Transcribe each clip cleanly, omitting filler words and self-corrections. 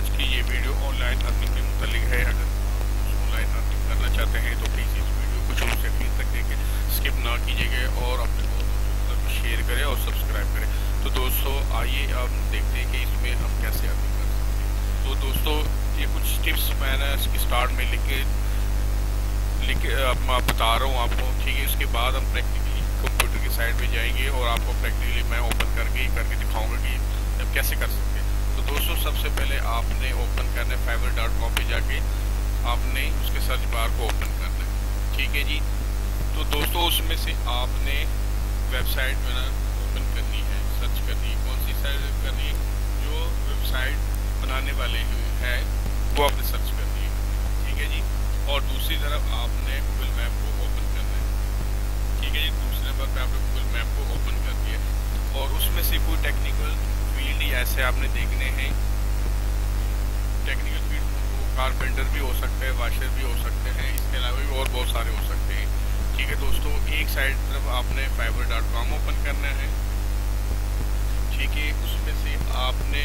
आज की ये वीडियो ऑनलाइन अर्निंग के मुतालिक है। अगर ऑनलाइन अर्निंग करना चाहते हैं तो प्लीज़ इस वीडियो को शुरू से आखिर तक देखें, स्किप ना कीजिएगा और अपने दोस्तों के साथ शेयर करें और सब्सक्राइब करें। तो दोस्तों आइए अब देखते हैं कि इसमें हम कैसे अर्निंग कर सकते हैं। तो दोस्तों ये कुछ टिप्स मैंने इसकी स्टार्ट में लिख के मैं बता रहा हूँ आपको, ठीक है। इसके बाद हम प्रैक्टिकली कंप्यूटर की साइड पे जाएंगे और आपको प्रैक्टिकली मैं ओपन करके दिखाऊंगा कि हम कैसे कर सकते हैं। तो दोस्तों सबसे पहले आपने ओपन करना है fiverr.com पे जाके आपने उसके सर्च बार को ओपन करना है, ठीक है जी। तो दोस्तों उसमें से आपने वेबसाइट में ना ओपन करनी है, सर्च करनी है। कौन सी साइट करनी है? जो वेबसाइट बनाने वाले हैं वो आपने सर्च करनी है, ठीक है जी। और दूसरी तरफ आपने गूगल मैप को ओपन करना है, ठीक है जी। दूसरे नंबर पे आपने गूगल मैप को ओपन कर दिया और उसमें से कोई टेक्निकल फील्ड ऐसे आपने देखने हैं। टेक्निकल फील्ड कारपेंटर भी हो सकते हैं, वाशर भी हो सकते हैं, इसके अलावा भी और बहुत सारे हो सकते हैं, ठीक है दोस्तों। एक साइड तरफ आपने fiverr.com ओपन करना है, ठीक है। उसमें से आपने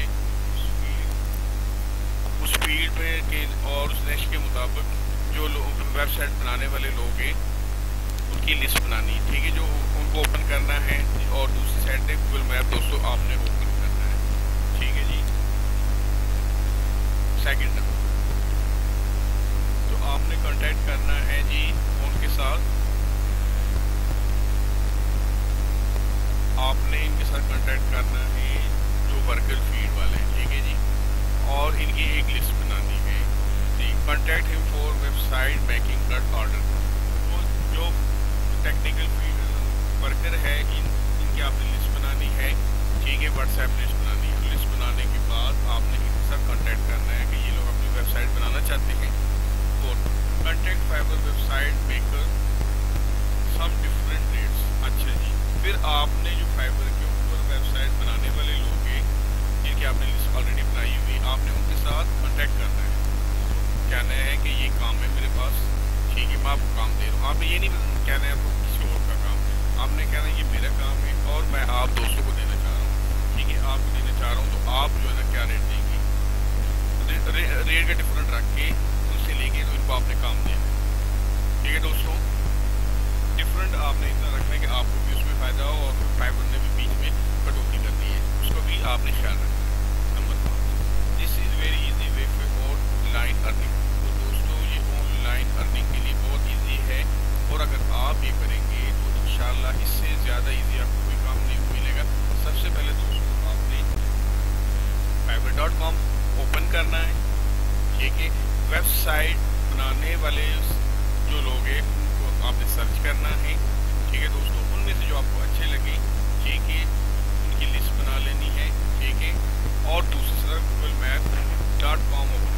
उस फील्ड में के और उस नेश के मुताबिक जो लोग वेबसाइट बनाने वाले लोग हैं उनकी लिस्ट बनानी है, ठीक है। जो उनको ओपन करना है और दूसरी साइड पे गूगल मैप दोस्तों आपने ओपन करना है, ठीक है जी। सेकंड नंबर तो आपने कांटेक्ट करना है जी उनके साथ, आपने इनके साथ कांटेक्ट करना है जो वर्कर फील्ड वाले हैं, ठीक है जी। और इनकी एक लिस्ट बनानी है, contact him for website making cut order. तो जो टेक्निकल फील्ड वर्कर है इनकी आपने लिस्ट बनानी है, ठीक है। व्हाट्सएप लिस्ट बनानी है। लिस्ट बनाने के बाद आपने इनके साथ कॉन्टैक्ट करना है कि ये लोग अपनी वेबसाइट बनाना चाहते हैं। और contact fibre website maker some different rates. अच्छा जी, फिर आपने जो फाइबर के ऊपर वेबसाइट बनाने वाले लोग हैं जिनकी आपने लिस्ट ऑलरेडी बनाई हुई, आपने उनके साथ कॉन्टैक्ट करना है। कहना है कि ये काम है मेरे पास, ठीक है, मैं आपको काम दे रहा हूँ। आप ये नहीं कहना है आपको किसी और का काम, आपने कहना है ये मेरा काम है और मैं आप दोस्तों को देना चाह रहा हूँ, ठीक है। आपको देना चाह रहा हूँ तो आप जो है ना क्या रेट देंगे, रेट का डिफरेंट रख के उनसे लेके तो इनको आपने काम देना है, ठीक है दोस्तों। डिफरेंट आपने इतना रखना है कि आपको भी उसमें फ़ायदा हो और फिर फाइबर ने भी बीच में कटौती करनी है, उसको भी आपने ख्याल रखना है। Number 5, this is very easy way for online earning. तो दोस्तों ये ऑनलाइन अर्निंग के लिए बहुत इजी है और अगर आप ये करेंगे तो इंशाल्लाह इससे ज़्यादा इजी आपको कोई काम नहीं मिलेगा। सबसे पहले दोस्तों आपने fiverr.com ओपन करना है, ठीक है। वेबसाइट बनाने वाले जो लोग हैं उनको आपने सर्च करना है, ठीक है दोस्तों। उनमें से जो आपको अच्छे लगे, ठीक है, उनकी लिस्ट बना लेनी है, ठीक है। और दूसरी तरफ गूगल मैप.com ओपन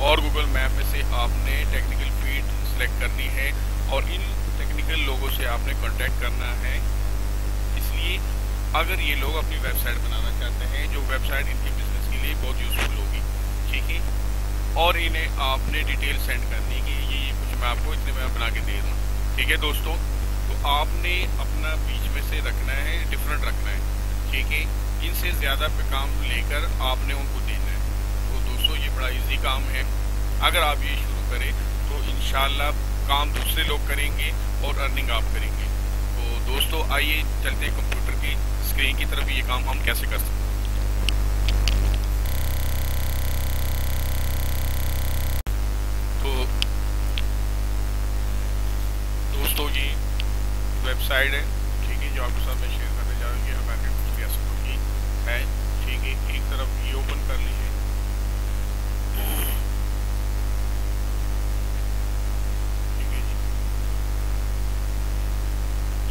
और गूगल मैप में से आपने टेक्निकल फील्ड सेलेक्ट करनी है और इन टेक्निकल लोगों से आपने कांटेक्ट करना है। इसलिए अगर ये लोग अपनी वेबसाइट बनाना चाहते हैं जो वेबसाइट इनके बिजनेस के लिए बहुत यूजफुल होगी, ठीक है। और इन्हें आपने डिटेल सेंड करनी कि ये कुछ मैं आपको इतने में बना के दे दूँ, ठीक है दोस्तों। तो आपने अपना बीच में से रखना है, डिफरेंट रखना है, ठीक है। इनसे ज़्यादा पे काम लेकर आपने उनको देना है। तो दोस्तों ये बड़ा इजी काम है। अगर आप ये शुरू करें तो इंशाल्लाह काम दूसरे लोग करेंगे और अर्निंग आप करेंगे। तो दोस्तों आइए चलते हैं कंप्यूटर की स्क्रीन की तरफ, ये काम हम कैसे कर सकते हैं। तो दोस्तों ये वेबसाइट है, ठीक है, जो आपके साथ मैं शेयर करने जा रहा हूँ। अमेरिकन कुछ रियासतों की है, ठीक है। एक तरफ ये ओपन कर लीजिए, ठीक है जी।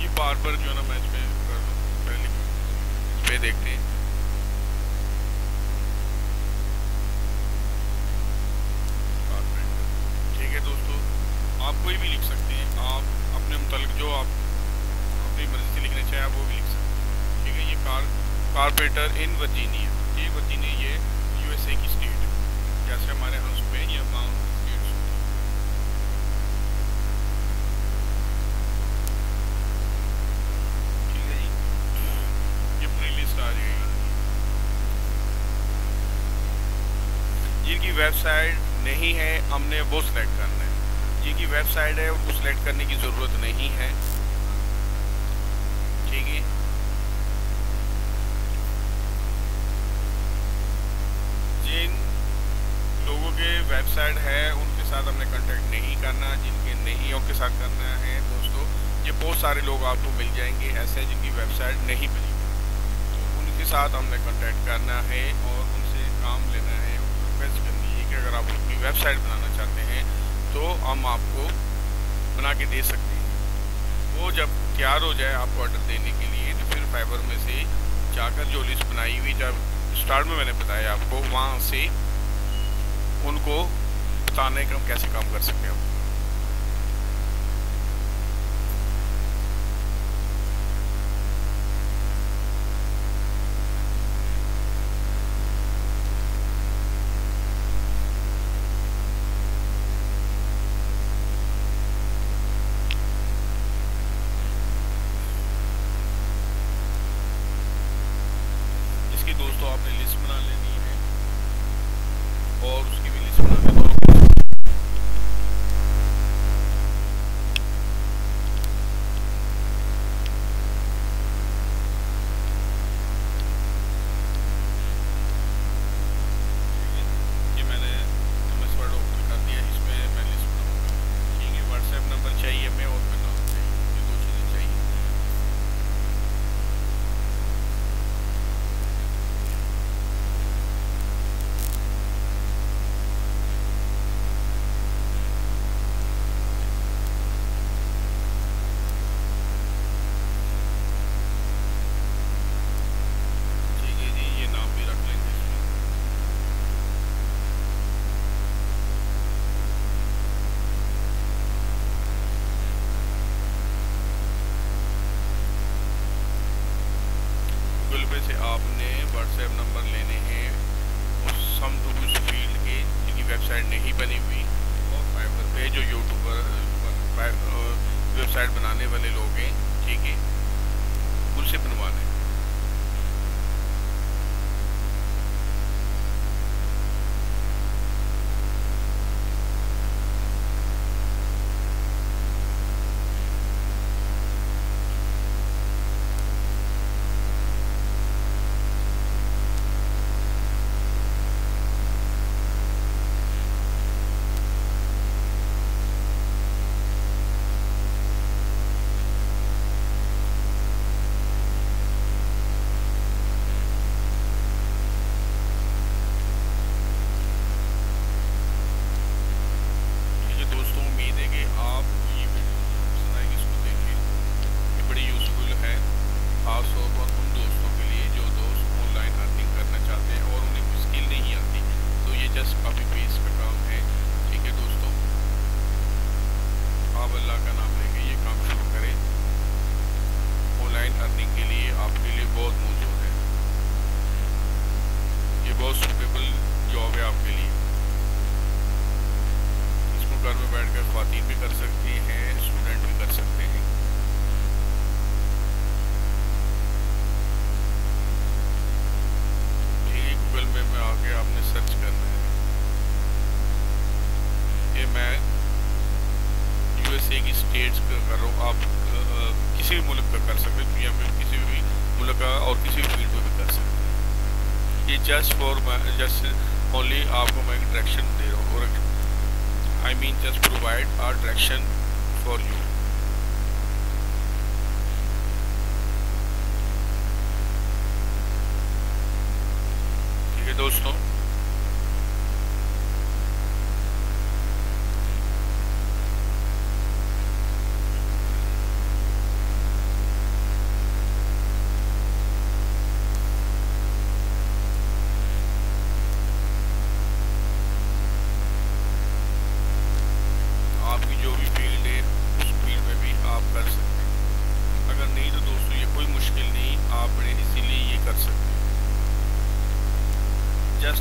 ये बार बार जो है ना मैं इसमें पहले इस पे देखते हैं, ठीक है दोस्तों। आप कोई भी लिख सकते हैं, आप अपने मुतालिक जो आप अपनी मर्जी से लिखना चाहें आप वो भी लिख सकते हैं, ठीक है। ये कारपेंटर इन वर्जीनिया, ये वर्जीनिया ये यूएसए की स्टेट है, जैसे हमारे यहाँ स्पेन या माउंट स्टेट्स, ठीक है जी। ये पूरी लिस्ट आ जाएगी। वेबसाइट नहीं है हमने वो सिलेक्ट करना है। जिनकी वेबसाइट है उनको सिलेक्ट करने की ज़रूरत नहीं है, ठीक है। जिन लोगों के वेबसाइट है उनके साथ हमने कांटेक्ट नहीं करना, जिनके नहीं है उनके साथ करना है। दोस्तों ये बहुत सारे लोग आपको मिल जाएंगे ऐसे जिनकी वेबसाइट नहीं बनी, तो उनके साथ हमने कांटेक्ट करना है और उनसे काम लेना है, रिक्वेस्ट करनी है कि अगर आप अपनी वेबसाइट बनाना चाहते हैं तो हम आपको बना के दे सकते हैं। वो जब तैयार हो जाए आपको ऑर्डर देने के लिए तो फिर फाइबर में से जाकर जो लिस्ट बनाई हुई जब स्टार्ट में मैंने बताया आपको, वहाँ से उनको बताने का हम कैसे काम कर सकते हैं। इसकी दोस्तों आपने लिस्ट बना लेनी है और उसकी भी लिस्ट बना लेनी है। से आपने व्हाट्सएप नंबर लेने हैं उस सम टू उस फील्ड के जिनकी वेबसाइट नहीं बनी हुई, और फाइवर पे जो यूट्यूबर वेबसाइट बनाने वाले लोग हैं, ठीक है, उनसे बनवाना है। बहुत सूटेबल जॉब है आपके लिए। इसको घर में बैठकर ख्वातीन भी कर सकती हैं, स्टूडेंट भी कर सकते हैं। ठीक, गूगल में आके आपने सर्च करना है। ये मैं यूएसए की स्टेट्स का कर रहा हूँ, आप किसी भी मुल्क का कर सकते हैं, दुनिया में किसी भी मुल्क का और किसी भी फील्ड में भी कर सकते हैं। ये जस्ट ओनली आपको मैं डायरेक्शन दे रहा हूँ, और I mean just provide a direction for you. ठीक है दोस्तों,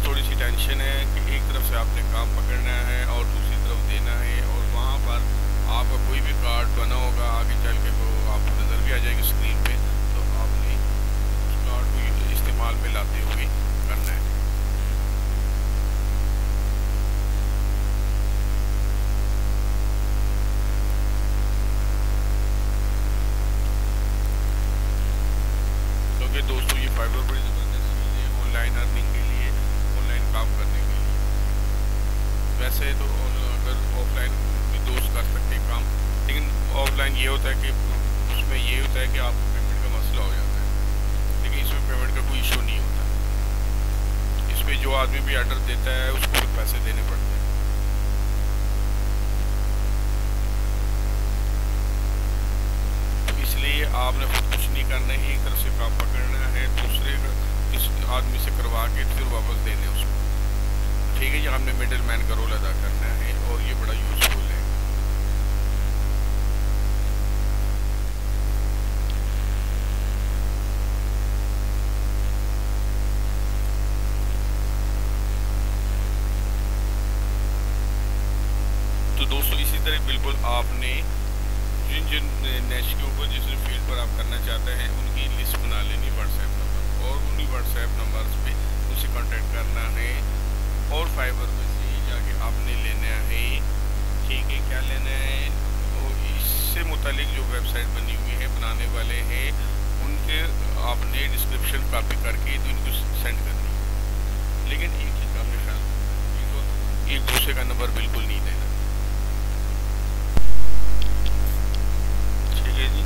थोड़ी सी टेंशन है कि एक तरफ से आपने काम पकड़ना है और दूसरी तरफ देना है, और वहाँ पर आपका कोई भी कार्ड बना होगा आगे चल के वो आपको नज़र भी आ जाएगी स्क्रीन पे, तो आपने उस कार्ड को इस्तेमाल में लाते हुए करना है। होता है कि उसमें ये होता है कि आपको पेमेंट का मसला हो जाता है, लेकिन इसमें पेमेंट का कोई इशू नहीं होता। इसमें जो आदमी भी ऑर्डर देता है उसको भी पैसे देने पड़ते हैं। तो इसलिए आपने खुद कुछ नहीं करना है, एक तरफ से काम पकड़ना है, दूसरे इस आदमी से करवा के फिर वापस देने उसको। ठीक है जी, हमने मिडिल मैन का रोल अदा करना है और ये बड़ा यूजफुल है। तो दोस्तों इसी तरह बिल्कुल आपने जिन जिन नेश के ऊपर जिस फील्ड पर आप करना चाहते हैं उनकी लिस्ट बना लेनी व्हाट्सएप नंबर, और उन्हीं व्हाट्सएप नंबर्स पे उनसे कांटेक्ट करना है और फाइबर में से जाके आपने लेना है। ठीक है, क्या लेना है, और इससे मुतालिक जो वेबसाइट बनी हुई है बनाने वाले हैं उनके आपने डिस्क्रिप्शन कॉपी करके तो इनको सेंड करनी है। लेकिन एक चीज़ का आपने ख्याल, एक दूसरे का नंबर बिल्कुल नहीं देना। ठीक है जी।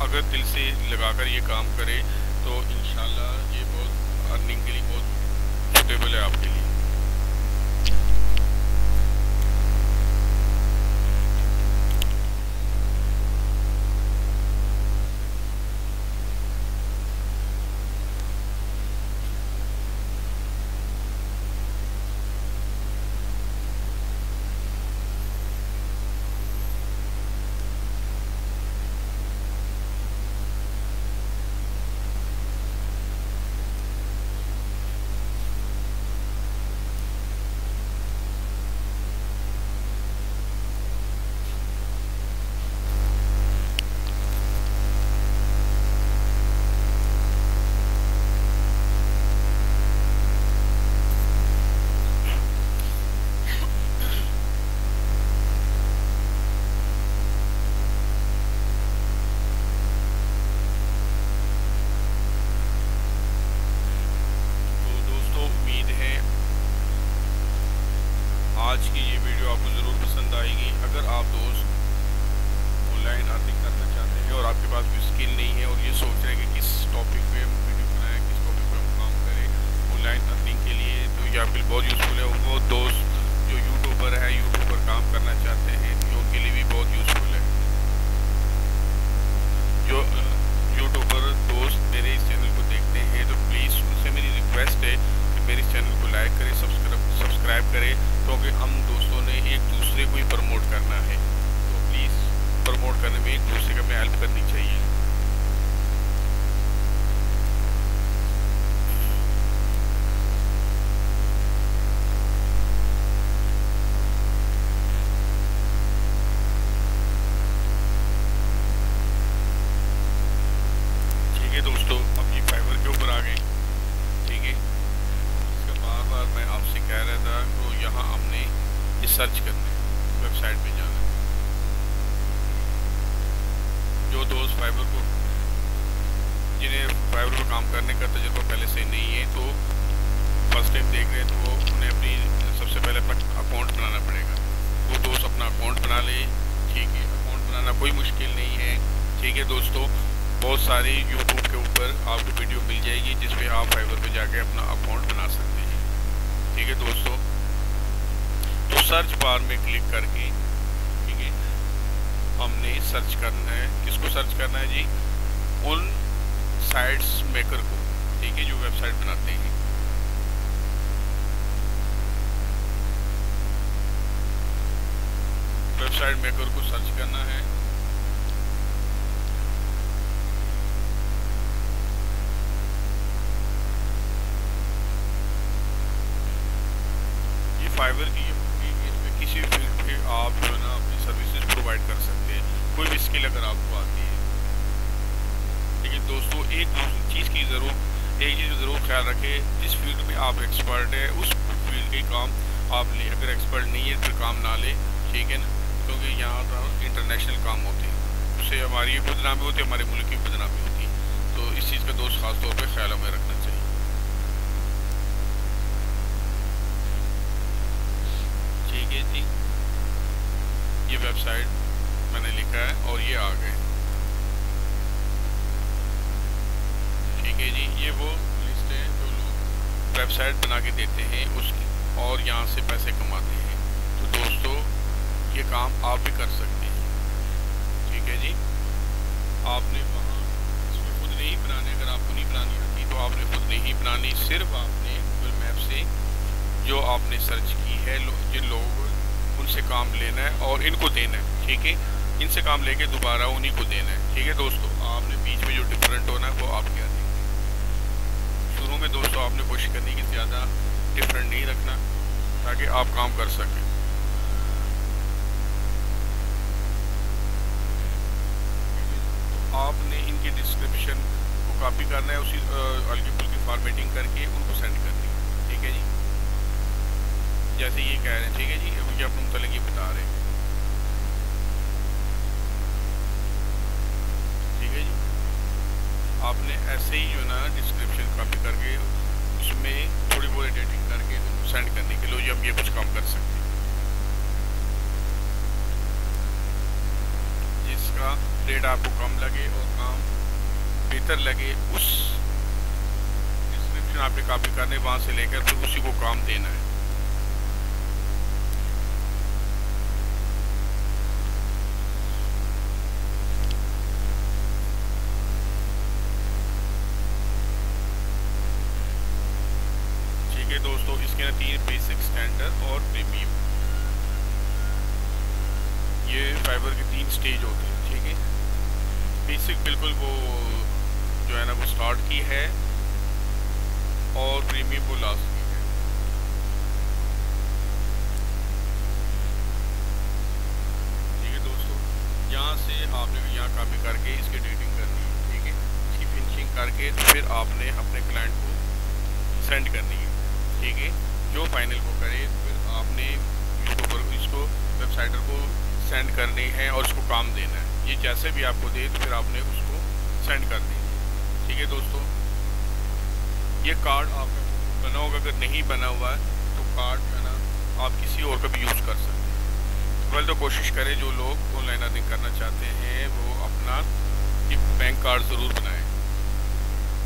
अगर दिल से लगाकर ये काम करें तो इंशाल्लाह ये बहुत अर्निंग के लिए बहुत सूटेबल है आपके लिए। आज की ये वीडियो आपको ज़रूर पसंद आएगी। अगर आप दोस्त ऑनलाइन अर्निंग करना चाहते हैं और आपके पास कोई स्किल नहीं है और ये सोच रहे हैं कि किस टॉपिक पे हम वीडियो बनाएं, किस टॉपिक पे हम काम करें ऑनलाइन अर्निंग के लिए, तो ये आपके लिए बहुत यूज़फुल है। वो दोस्त जो यूट्यूबर है, यूट्यूब पर काम करना चाहते हैं, तो उनके लिए भी बहुत यूज़फुल है। जो यूट्यूबर दोस्त मेरे इस चैनल को देखते हैं तो प्लीज़ उनसे मेरी रिक्वेस्ट है कि मेरे चैनल को लाइक करें, सब्सक्राइब करें, क्योंकि हम दोस्तों ने एक दूसरे को ही प्रमोट करना है। तो प्लीज़ प्रमोट करने में एक दूसरे का हमें हेल्प करनी चाहिए। ठीक है दोस्तों, अब ये फाइवर के ऊपर आ गए। ठीक है, इसका बार मैं आपसे कह रहा था, तो यहाँ हमने ये सर्च करना है, वेबसाइट पे जाना है। जो दोस्त फाइवर को जिन्हें फाइवर पर काम करने का तजुर्बा पहले से नहीं है, तो फर्स्ट टाइम देख रहे हैं, तो वो उन्हें सबसे पहले अपना अकाउंट बनाना पड़ेगा। वो दोस्त अपना अकाउंट बना ले। ठीक है, अकाउंट बनाना कोई मुश्किल नहीं है। ठीक है दोस्तों, बहुत सारी यूट्यूब के ऊपर आपको वीडियो मिल जाएगी जिसपे आप फाइवर पे जाके अपना अकाउंट बना सकते हैं। ठीक है दोस्तों, तो सर्च बार में क्लिक करके, ठीक है, हमने सर्च करना है। किसको सर्च करना है जी? उन साइट्स मेकर को, ठीक है, जो वेबसाइट बनाते हैं। वेबसाइट मेकर को सर्च करना है। मुश्किल अगर आपको आती है। लेकिन दोस्तों एक चीज़ की ज़रूर ख्याल रखें, जिस फील्ड में आप एक्सपर्ट है उस फील्ड के काम आप लें। अगर एक्सपर्ट नहीं है फिर काम ना लें, ठीक है ना, क्योंकि यहाँ तो इंटरनेशनल काम होते हैं, उससे हमारी बदनामी होती है, हमारे मुल्क की बदनामी होती है। तो इस चीज़ का दोस्त खास तौर पर ख्याल हमें रखना चाहिए। ठीक है जी, ये वेबसाइट मैंने लिखा है और ये आ गए। ठीक है जी, ये वो लिस्ट है जो लोग वेबसाइट बना के देते हैं उसकी और यहाँ से पैसे कमाते हैं। तो दोस्तों ये काम आप भी कर सकते हैं। ठीक है जी, आपने वहाँ इसमें खुद नहीं बनाने, अगर आपको नहीं बनानी आती तो आपने खुद नहीं बनानी, सिर्फ आपने गूगल मैप से जो आपने सर्च की है जिन लोगों उनसे काम लेना है और इनको देना है। ठीक है, इनसे काम लेके दोबारा उन्हीं को देना है। ठीक है दोस्तों, आपने बीच में जो डिफरेंट होना है वो आप क्या देंगे। शुरू में दोस्तों आपने कोशिश करनी कि ज़्यादा डिफरेंट नहीं रखना ताकि आप काम कर सकें। तो आपने इनके डिस्क्रिप्शन को कॉपी करना है, उसी हल्की फुल्की फॉर्मेटिंग करके उनको सेंड करनी है। ठीक है जी, जैसे ये कह रहे हैं। ठीक है जी, मुझे अपने मतलब ये बता रहे हैं। ठीक है जी, आपने ऐसे ही जो है ना डिस्क्रिप्शन कॉपी करके उसमें थोड़ी बहुत एडिटिंग करके उनको सेंड करने के लिए अब ये कुछ काम कर सकते हैं, जिसका रेट आपको कम लगे और काम बेहतर लगे उस डिस्क्रिप्शन आपने कॉपी करने वहाँ से लेकर फिर उसी को काम देना है। दोस्तों इसके ना 3 बेसिक, स्टैंडर्ड और प्रीमियम, ये फाइबर के 3 स्टेज होते हैं। ठीक है, बेसिक बिल्कुल वो जो है ना वो स्टार्ट की है और प्रीमियम वो लास्ट की है। ठीक है दोस्तों, यहाँ से आपने यहाँ कॉपी करके इसकी एडिटिंग करनी है। ठीक है, इसकी फिनिशिंग करके फिर आपने अपने क्लाइंट को सेंड करनी है। ठीक है, जो फाइनल को करे फिर आपने इसको वेबसाइटर को सेंड करनी है और उसको काम देना है। ये जैसे भी आपको दे तो फिर आपने उसको सेंड कर देना। ठीक है दोस्तों, ये कार्ड आपका बना होगा, अगर नहीं बना हुआ है तो कार्ड है ना आप किसी और का भी यूज़ कर सकते हैं। पहले तो कोशिश करें जो लोग ऑनलाइन अर्निंग करना चाहते हैं वो अपना एक बैंक कार्ड ज़रूर बनाएं।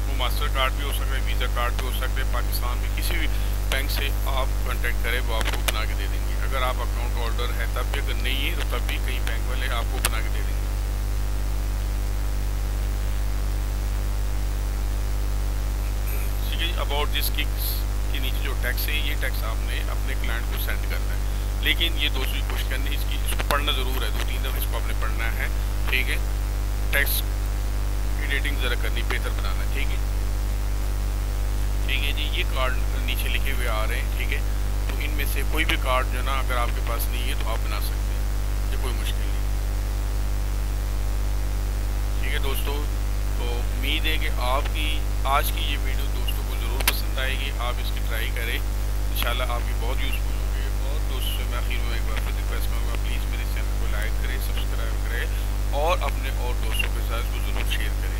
वो मास्टर कार्ड भी हो सकता है, वीज़ा कार्ड भी हो सकता है, पाकिस्तान में किसी भी बैंक से आप कांटेक्ट करें वो आपको बना के दे देंगे। अगर आप अकाउंट होल्डर है तब भी, अगर नहीं है तो तब भी कई बैंक वाले आपको बना के दे देंगे। ठीक है, अबाउट दिस किक्स के नीचे जो टैक्स है ये टैक्स आपने अपने क्लाइंट को सेंड करना है। लेकिन ये दोस्तों कोशिश करनी इसको पढ़ना ज़रूर है, 2-3 दफ़ा इसको आपने पढ़ना है। ठीक है, टैक्स एडिटिंग ज़रा करनी, बेहतर बनाना है। ठीक है, ठीक है जी, ये कार्ड नीचे लिखे हुए आ रहे हैं। ठीक है, तो इनमें से कोई भी कार्ड जो ना अगर आपके पास नहीं है तो आप बना सकते हैं, ये कोई मुश्किल नहीं। ठीक है दोस्तों, तो उम्मीद है कि आपकी आज की ये वीडियो दोस्तों को ज़रूर पसंद आएगी। आप इसकी ट्राई करें, इंशाल्लाह आपकी बहुत यूज़फुल होगी। और दोस्तों मैं आखिर में एक बार फिर रिक्वेस्ट करूँगा, प्लीज़ मेरे चैनल को लाइक करें, सब्सक्राइब करें और अपने और दोस्तों के साथ इसको ज़रूर शेयर करें।